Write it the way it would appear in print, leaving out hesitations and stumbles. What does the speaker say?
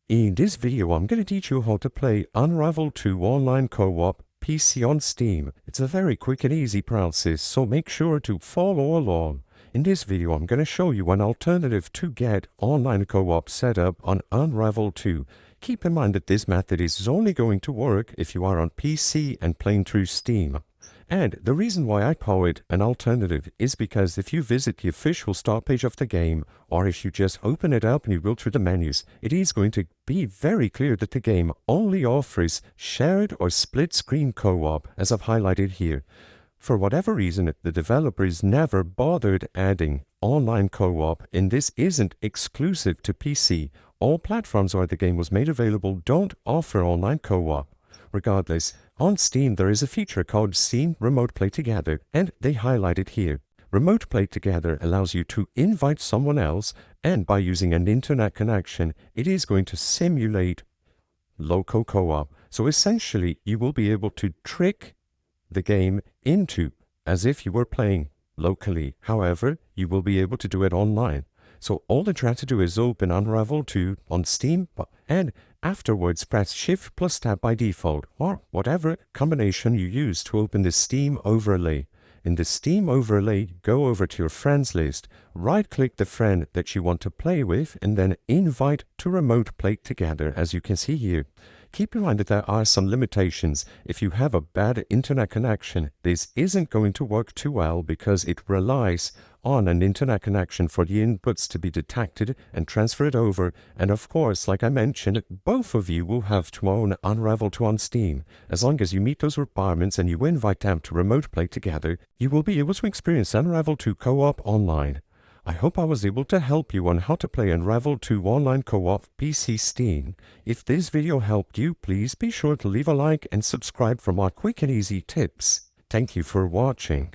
In this video, I'm going to teach you how to play Unravel 2 online co-op PC on Steam. It's a very quick and easy process, so make sure to follow along. In this video, I'm going to show you an alternative to get online co-op set up on Unravel 2. Keep in mind that this method is only going to work if you are on PC and playing through Steam. And the reason why I call it an alternative is because if you visit the official start page of the game, or if you just open it up and you go through the menus, it is going to be very clear that the game only offers shared or split screen co-op, as I've highlighted here. For whatever reason, the developers never bothered adding online co-op, and this isn't exclusive to PC. All platforms where the game was made available don't offer online co-op. Regardless, on Steam there is a feature called Steam Remote Play Together, and they highlight it here. Remote Play Together allows you to invite someone else, and by using an internet connection, it is going to simulate local co-op. So essentially, you will be able to trick the game into as if you were playing locally. However, you will be able to do it online. So all that you have to do is open Unravel 2 on Steam, and afterwards press Shift plus Tab by default, or whatever combination you use to open the Steam overlay. In the Steam overlay, go over to your friends list, right-click the friend that you want to play with, and then invite to remote play together, as you can see here. Keep in mind that there are some limitations. If you have a bad internet connection, this isn't going to work too well because it relies on an internet connection for the inputs to be detected and transferred over. And of course, like I mentioned, both of you will have to own Unravel 2 on Steam. As long as you meet those requirements and you invite them to remote play together, you will be able to experience Unravel 2 co-op online. I hope I was able to help you on how to play Unravel 2 online co-op PC Steam. If this video helped you, please be sure to leave a like and subscribe for more quick and easy tips. Thank you for watching.